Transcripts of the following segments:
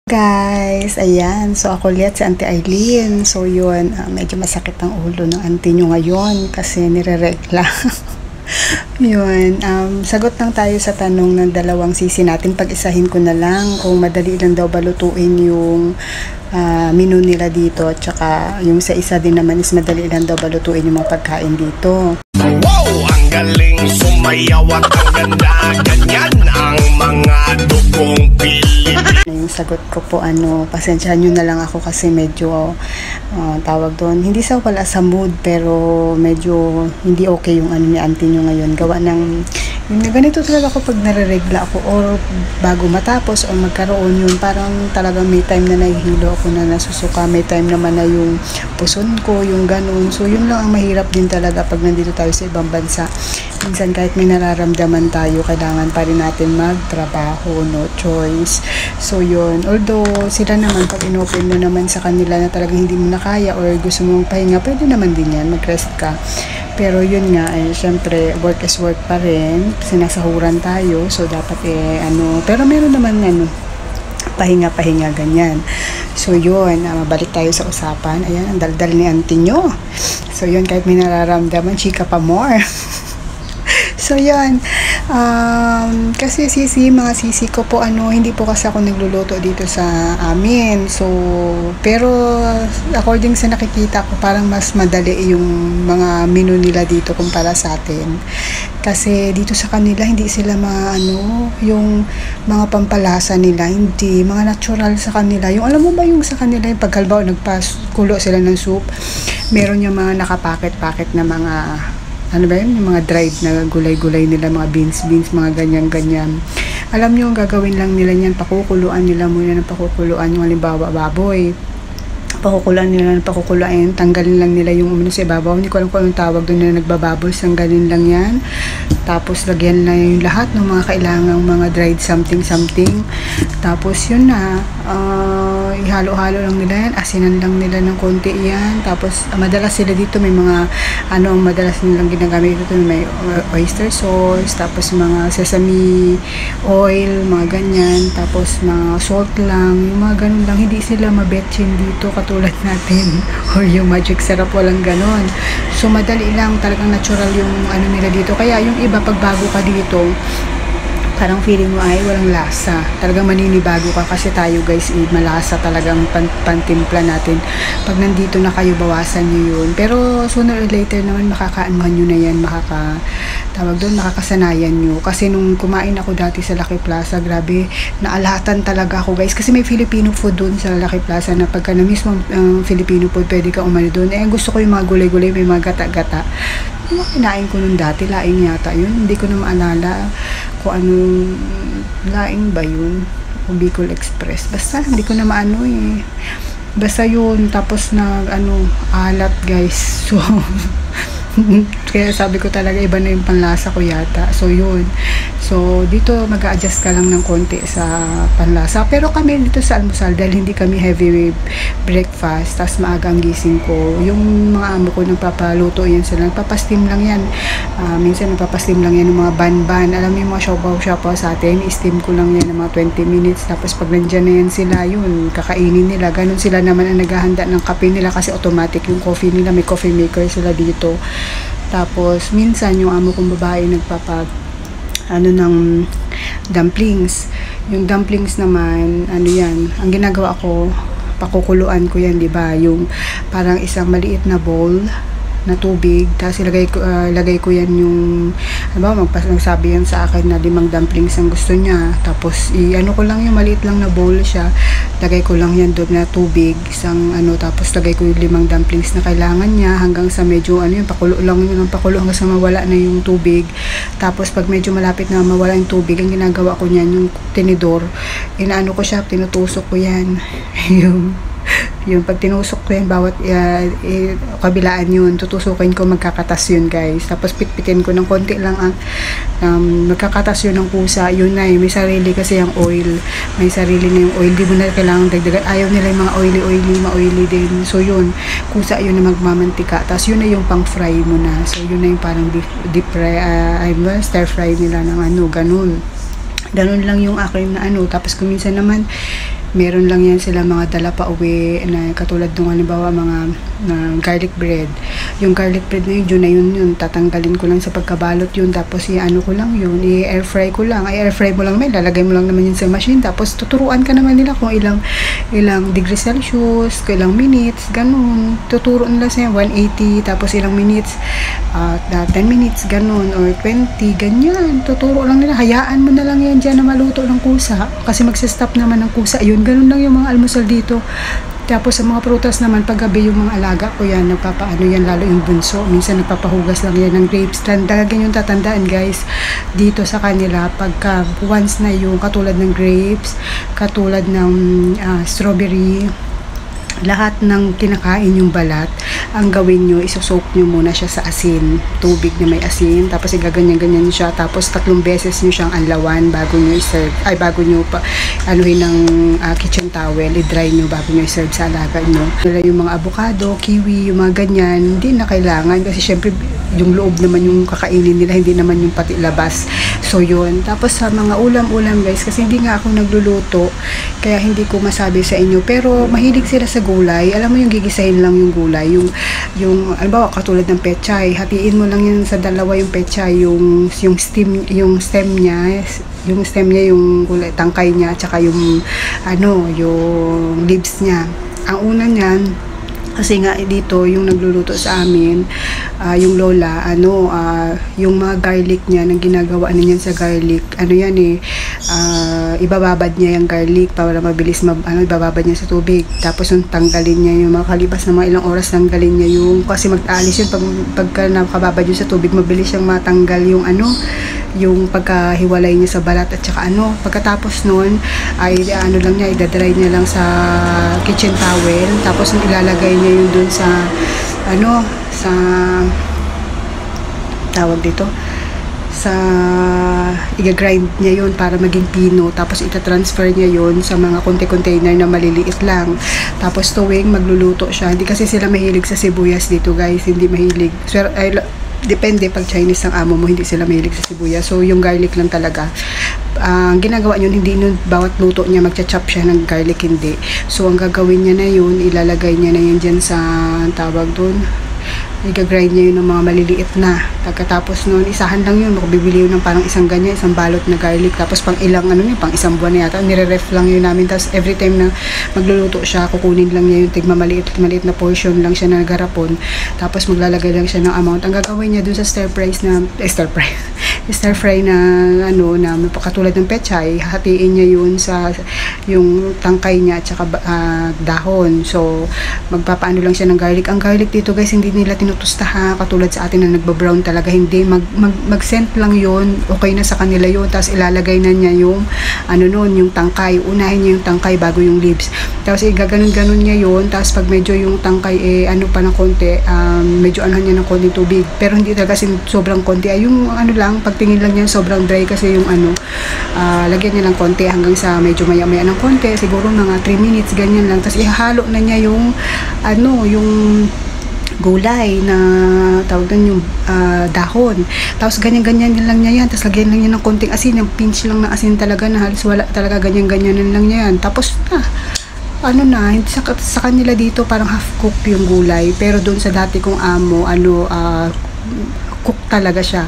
Guys, ayan. So, ako ulit si Auntie Eileen. So, yun, medyo masakit ang ulo ng auntie nyo ngayon kasi nire-regla. Yun, sagot lang tayo sa tanong ng dalawang sisi natin. Pag-isahin ko na lang kung madali lang daw balutuin yung menu nila dito. Tsaka yung sa isa din naman is madali lang daw balutuin yung mga pagkain dito. Wow! Ang galing sumayaw at ang ganda. Ganyan ang mga dugong Pilipino. Yung sagot ko po, pasensyahan nyo na lang ako kasi medyo tawag doon, hindi sa wala sa mood pero medyo hindi okay yung ni auntie nyo ngayon. Gawa ng yung ganito talaga ako pag nare-regla ako or bago matapos o magkaroon yun, parang talagang may time na nahihilo ako na nasusuka, may time naman na yung puson ko, yung ganun. So yun lang ang mahirap din talaga pag nandito tayo sa ibang bansa. Minsan kahit may nararamdaman tayo, kailangan pa rin natin magtrabaho, no choice. So yun, although sila naman pag inopen mo naman sa kanila na talagang hindi mo na kaya or gusto mong pahinga, pwede naman din yan, mag-rest ka. Pero yun nga, syempre, work is work pa rin. Sinasahuran tayo. So, dapat pero meron naman pahinga-pahinga, ganyan. So, yun, mabalik tayo sa usapan. Ayan, ang daldal ni auntie nyo. So, yun, kahit may nararamdaman, chika pa more. So, yun. Kasi mga sisi ko po, hindi po kasi ako nagluluto dito sa amin. So, pero, according sa nakikita ko, parang mas madali yung mga menu nila dito kumpara sa atin. Kasi, dito sa kanila, hindi sila yung mga pampalasa nila, hindi, mga natural sa kanila. Yung, alam mo ba yung sa kanila, yung pagkalbaw, nagpakulo sila ng soup, meron yung mga nakapaket-paket na mga yung mga dried na gulay-gulay nila, mga beans, mga ganyan-ganyan. Alam nyo, gagawin lang nila yan, pakukuluan nila muna ng pakukuluan, yung halimbawa baboy. Pakukuluan, tanggalin lang nila yung sa ibabaw. Hindi ko alam kung anong tawag doon na nagbababol, tanggalin lang yan. Tapos, lagyan na yung lahat ng mga kailangang mga dried something. Tapos, yun na, ihalo-halo lang nila yan, asinan lang nila ng konti yan. Tapos, madalas sila dito, may mga, madalas nilang ginagamit dito, may oyster sauce, tapos mga sesame oil, mga ganyan, tapos mga salt lang, yung mga ganun lang, hindi sila mabetchin dito, katulad natin, or yung magic syrup, walang ganon. So, madali lang, talagang natural yung nila dito. Kaya, yung iba, pag bago ka dito, parang feeling mo ay walang lasa. Talagang maninibago ka kasi tayo guys, malasa talagang pantimpla natin. Pag nandito na kayo, bawasan nyo yun. Pero sooner or later naman makakaanuhan nyo na yan, makakasanayan nyo. Kasi nung kumain ako dati sa Lucky Plaza, grabe, naalatan talaga ako guys. Kasi may Filipino food dun sa Lucky Plaza na pagka na mismo Filipino food, pwede ka umano dun. Gusto ko yung mga gulay-gulay, may mga gata-gata. Yung kinain ko nung dati, laing yata yun. Hindi ko na maalala kung anong laing ba yun. O Bicol Express. Basta, hindi ko na maano eh. Basta yun. Tapos alat guys. So, kaya sabi ko talaga iba na yung panlasa ko yata. So, yun. So, dito mag-a-adjust ka lang ng konti sa panlasa. Pero kami dito sa almusal, dahil hindi kami heavy breakfast, tas maaga ang gising ko. Yung mga amo ko nagpapaluto yan sila. Nagpapastim lang yan. Minsan nagpapastim lang yan ng mga ban-ban. Alam mo yung mga siopaw sa atin, steam ko lang yan ng mga 20 minutes. Tapos pag nandyan na yan sila, yun, kakainin nila. Ganun sila naman ang naghahanda ng kape nila kasi automatic yung coffee nila. May coffee maker sila dito. Tapos, minsan yung amo kong babae ng dumplings. Yung dumplings naman, yan, ang ginagawa ko, pakukuluan ko yan, di ba? Yung parang isang maliit na bowl na tubig, tapos lagay ko yan yung, magsabi yan sa akin na 5 dumplings ang gusto niya, tapos ko lang yung maliit lang na bowl siya, lagay ko lang yan doon na tubig, tapos lagay ko yung 5 dumplings na kailangan niya, hanggang sa medyo, pakulo lang yun, hanggang sa mawala na yung tubig. Tapos pag medyo malapit na mawala yung tubig, ang ginagawa ko niyan, yung tinidor, ko siya, tinutusok ko yan, yung pag tinusok ko yan, bawat kabilaan yun, tutusukin ko, magkakatas yun guys. Tapos pitpitin ko ng konti lang magkakatas yun ng kusa, yun na may sarili kasi yung oil, may sarili na yung oil, di mo na kailangan dagdagan, ayaw nila yung mga ma-oily din. So yun, kusa yun na magmamantika, tapos yun na yung pang fry mo na. So yun na yung parang deep fry, stir fry nila ng ganun lang yung akin na tapos kung minsan naman meron lang yan sila mga dala pa uwi na katulad ng halimbawa mga garlic bread. Yung garlic bread na yun, tatanggalin ko lang sa pagkabalot yun, tapos i-ano ko lang yun, i-air fry ko lang. Ay, air fry mo lang, may lalagay mo lang naman yun sa machine, tapos tuturuan ka naman nila kung ilang degrees Celsius, kung ilang minutes, ganun. Tuturo nila sa'yo 180, tapos ilang minutes, 10 minutes, ganun, or 20, ganyan. Tuturo lang nila, hayaan mo na lang yan dyan na maluto ng kusa, kasi magsistop naman ng kusa yun. Ganun lang yung mga almusal dito. Tapos sa mga prutas naman, paggabi yung mga alaga ko yan, nagpapaano yan, lalo yung bunso. Minsan nagpapahugas lang yan ng grapes. Talagang yung tatandaan guys, dito sa kanila, pagka once na yung katulad ng grapes, katulad ng strawberry, lahat ng kinakain yung balat, ang gawin nyo, isosoak nyo muna siya sa asin, tubig na may asin, tapos igaganyan-ganyan siya, tapos 3 beses nyo siyang anlawan bago nyo i-serve, ay bago nyo pa anuhin ng kitchen towel, i-dry nyo bago nyo i-serve sa alaga nyo. Yung mga avocado, kiwi, yung mga ganyan, hindi na kailangan kasi syempre yung loob naman yung kakainin nila, hindi naman yung pati labas. So yun, tapos sa mga ulam-ulam guys, kasi hindi nga ako nagluluto, kaya hindi ko masabi sa inyo, pero mahilig sila sa gulay. Alam mo yung gigisahin lang yung gulay, yung albawa katulad ng pechay, hatiin mo lang yun sa dalawa yung pechay, yung stem niya, yung gulay, tangkay niya, at saka yung yung leaves niya. Ang una niyan, kasi nga dito yung nagluluto sa amin, yung lola, yung mga garlic niya, nang ginagawa niyan sa garlic, ibababad niya yung garlic para mabilis ibababad niya sa tubig, tapos yung tanggalin niya yung makalipas na mga ilang oras, tanggalin niya yung, kasi mag-aalis yun pagka nakababad yun sa tubig, mabilis siyang matanggal yung pagkahiwalay niya sa balat, at saka pagkatapos nun ay lang niya, idadry niya lang sa kitchen towel, tapos ilalagay niya yun dun sa sa tawag dito, sa i-grind niya yun para maging pino, tapos ita-transfer niya yun sa mga container na maliliit lang. Tapos tuwing magluluto siya, hindi kasi sila mahilig sa sibuyas dito guys, hindi mahilig. Depende, pag Chinese ang amo mo, hindi sila mahilig sa sibuyas. So yung garlic lang talaga. Ang ginagawa yun, hindi nun bawat luto niya magcha-chop siya ng garlic, hindi. So ang gagawin niya na yun, ilalagay niya na yun dyan sa tawag dun, i-grind niya yun ng mga maliliit na. Pagkatapos nun, isahan lang yun, makabibili yun ng parang isang ganyan, isang balot na garlic, tapos pang ilang pang isang buwan na yata, nire-ref lang yun namin. Tapos every time na magluluto siya, kukunin lang niya yung tigma maliit na portion lang siya na garapon, tapos maglalagay lang siya ng amount. Ang gagawin niya dun sa stir fry na katulad ng pechay, hatiin niya yun sa yung tangkay niya at saka dahon. So magpapaano lang siya ng garlic. Ang garlic dito guys, hindi nila tinutusta katulad sa atin na nagbabrown talaga, hindi, mag-scent lang yun, okay na sa kanila yun. Tapos ilalagay na niya yung yung tangkay, unahin niya yung tangkay bago yung leaves, tapos igaganon-ganon niya yun. Tapos pag medyo yung tangkay pa ng konti, medyo niya ng konting tubig, pero hindi talaga kasi sobrang konti, yung lang, pagtingin lang niya sobrang dry kasi yung lagyan niya lang konti hanggang sa medyo maya-maya ng konti, siguro mga 3 minutes ganyan lang. Tapos ihalo na niya yung yung gulay na tawag doon, yung dahon. Tapos ganyan-ganyan lang niya yan. Tapos lagyan lang niya ng konting asin, yung pinch lang ng asin talaga, na halos wala talaga, ganyan-ganyan lang niya yan. Tapos hindi sa kanila dito parang half cook yung gulay, pero doon sa dati kong amo, cook talaga siya.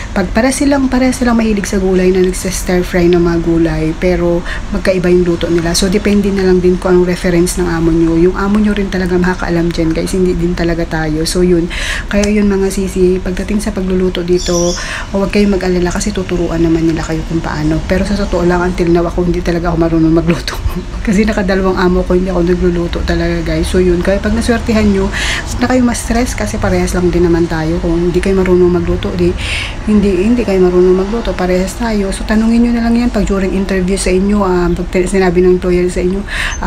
Pare silang mahilig sa gulay na nagsa-stir fry ng mga gulay, pero magkaiba yung luto nila. So depende na lang din kung anong reference ng amo nyo. Yung amo nyo rin talaga makakaalam dyan guys, hindi din talaga tayo. So yun, kaya yun mga sisi, pagdating sa pagluluto dito, huwag kayong mag-alala kasi tuturuan naman nila kayo kung paano. Pero sa totoo lang, until now ako hindi talaga ako marunong magluto kasi nakadalawang amo ko, hindi ako nagluluto talaga guys. So yun, kaya pag naswertihan nyo, na kayo ma-stress kasi parehas lang din naman tayo. Kung hindi kayo marunong magluto, hindi kayo marunong magluto, parehas tayo. So tanungin nyo na lang yan pag during interview sa inyo, pag sinabi ng employer sa inyo,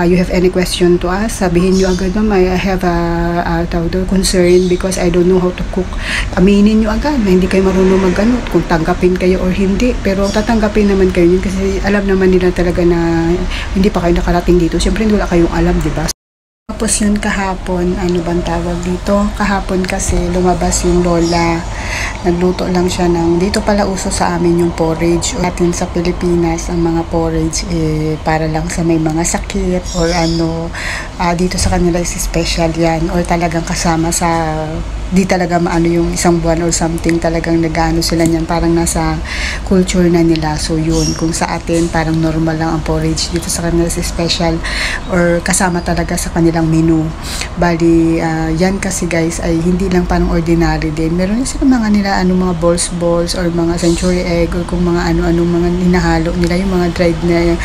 you have any question to us, sabihin nyo agad, I have a concern because I don't know how to cook. Aminin nyo agad na hindi kayo marunong magganot, kung tanggapin kayo or hindi, pero tatanggapin naman kayo yun kasi alam naman nila talaga na hindi pa kayo nakarating dito. Siyempre wala kayong alam, diba? Tapos yun kahapon, bang tawag dito? Kahapon kasi lumabas yung lola nagluto lang siya ng, dito pala uso sa amin yung porridge. Atin sa Pilipinas, ang mga porridge para lang sa may mga sakit or ano, dito sa kanila is special yan, or talagang kasama sa, di talaga maano yung isang buwan or something, talagang nag-ano sila niyan, parang nasa culture na nila. So yun, kung sa atin parang normal lang ang porridge, dito sa kanila is special or kasama talaga sa kanilang menu. Bali, yan kasi guys ay hindi lang parang ordinary din, meron din sila mga nila mga balls or mga century egg or kung mga ano mga hinahalo nila, yung mga dried na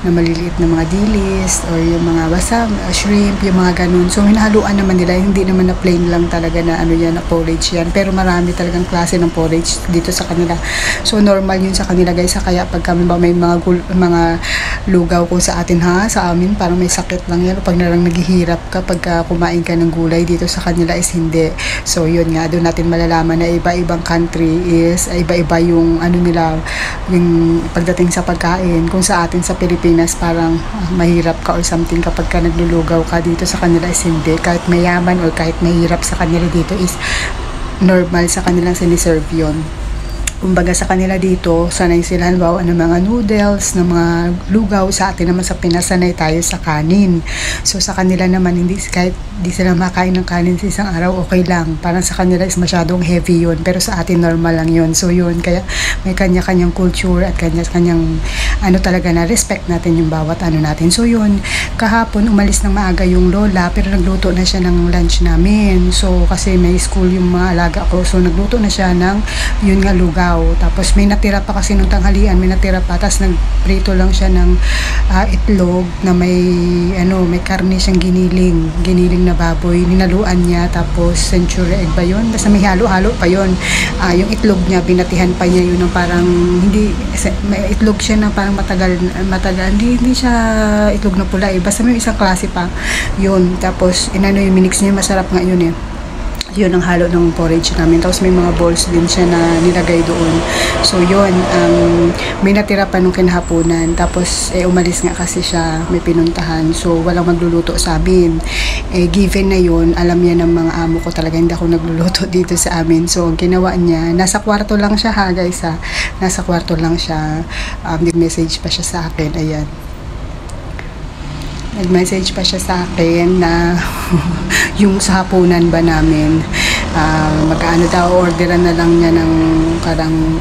maliliit na mga dilis or yung mga basta shrimp, yung mga ganun. So hinahaluan naman nila, hindi naman na plain lang talaga na ano yan, na porridge yan, pero marami talagang klase ng porridge dito sa kanila. So normal yun sa kanila guys, kaya pag kami ba may mga lugaw ko sa atin sa amin parang may sakit lang yan, pag narang naghihirap ka pagka kumain ka ng gulay, dito sa kanila is hindi. So yun nga, doon natin malalaman na iba-ibang country is iba-iba yung ano nila, yung pagdating sa pagkain. Kung sa atin sa Pilipinas parang mahirap ka or something kapag ka naglulugaw ka, dito sa kanila is hindi, kahit mayaman or kahit mahirap sa kanila dito is normal sa kanilang siniserve yun. Kumbaga sa kanila dito, sanay sila halimbawa ng mga noodles, ng mga lugaw. Sa atin naman sa Pinas, sanay tayo sa kanin. So sa kanila naman, kahit di sila makain ng kanin sa isang araw, okay lang. Parang sa kanila is masyadong heavy yun, pero sa atin normal lang yun. So yun, kaya may kanya-kanyang culture at kanya-kanyang ano talaga na respect natin yung bawat ano natin. So yun, kahapon umalis ng maaga yung lola, pero nagluto na siya ng lunch namin. So kasi may school yung mga alaga ko, so nagluto na siya ng yun nga lugaw. Tapos may natira pa kasi nung tanghalian, may natira pa, tapos nagprito lang siya ng itlog na may karne siyang giniling na baboy, ninaluan niya, tapos century egg ba yun, basta may halo-halo pa yun. Yung itlog niya, binatihan pa niya yun ng parang may itlog siya na parang matagal, hindi siya itlog na pula basta may isang klase pa yun. Tapos yung minix niya, masarap nga yun yun ang halo ng porridge namin. Tapos may mga balls din siya na nilagay doon. So yun, may natira pa nung kinahaponan. Tapos umalis nga kasi siya, may pinuntahan. So walang magluluto sa amin. Given na yun, alam niya ng mga amo ko talaga hindi ako nagluluto dito sa amin. So ang ginawa niya, nasa kwarto lang siya guys nasa kwarto lang siya. Nag-message pa siya sa akin, ayan. Nag-message pa siya sa akin na yung sa hapunan ba namin, magkaano daw, orderan na lang niya ng karang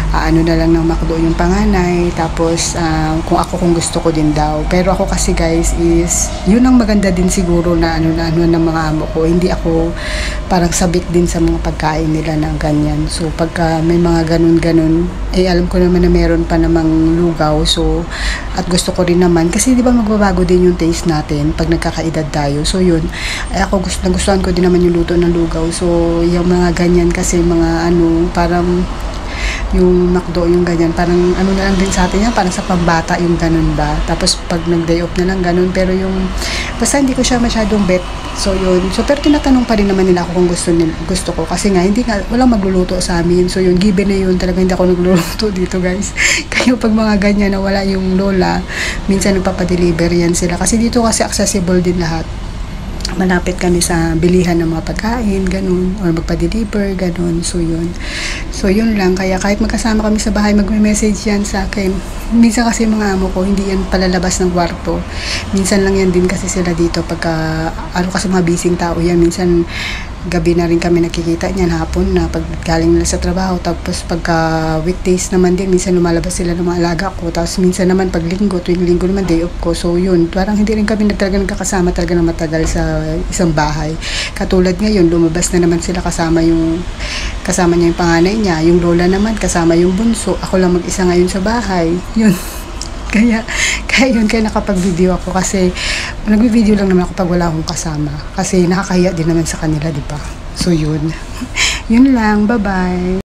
ano na lang ng McDo yung panganay, tapos kung gusto ko din daw. Pero ako kasi guys is yun ang maganda din siguro na ano ng mga amo ko, hindi ako parang sabik din sa mga pagkain nila ng ganyan. So pagka may mga ganun alam ko naman na meron pa namang lugaw, so at gusto ko rin naman kasi di ba magbabago din yung taste natin pag nagkakaedad tayo. So yun, ako nagustuhan ko din naman yung luto ng lugaw. So yung mga ganyan kasi mga parang yung McDo, yung ganyan, parang ano na lang din sa atin yan, parang sa pambata yung ganun ba. Tapos pag nag-day off na lang ganun, pero yung basta hindi ko siya masyadong bet. So yun, so pero tinatanong pa rin naman nila ako kung gusto ko, kasi nga walang magluluto sa amin. So yun, given na yun, talaga hindi ako nagluluto dito guys. Kaya pag mga ganyan na wala yung lola, minsan nagpapadeliver yan sila, kasi dito kasi accessible din lahat. Malapit kami sa bilihan ng mga pagkain, ganun, or magpa-deliver, ganun. So yun lang, kaya kahit magkasama kami sa bahay, magme-message yan sa akin. Minsan kasi mga amo ko, hindi yan palalabas ng kwarto. Minsan lang yan din kasi sila dito pagka, kasi mga busy tao yan, minsan gabi na rin kami nakikita niyan, hapon na pag galing nila sa trabaho. Tapos pagka weekdays naman din, minsan lumalabas sila ng mga alaga ko. Tapos minsan naman pag tuwing linggo naman day off ko. So yun, parang hindi rin kami talaga nagkakasama talaga na matagal sa isang bahay. Katulad ngayon, lumabas na naman sila, kasama niya yung panganay niya, yung lola naman kasama yung bunso. Ako lang mag-isa ngayon sa bahay. Yun. Kaya nakapag-video ako, kasi nag-video lang naman ako pag wala akong kasama, kasi nakakahiya din naman sa kanila, di ba? So yun. Yun lang, bye-bye.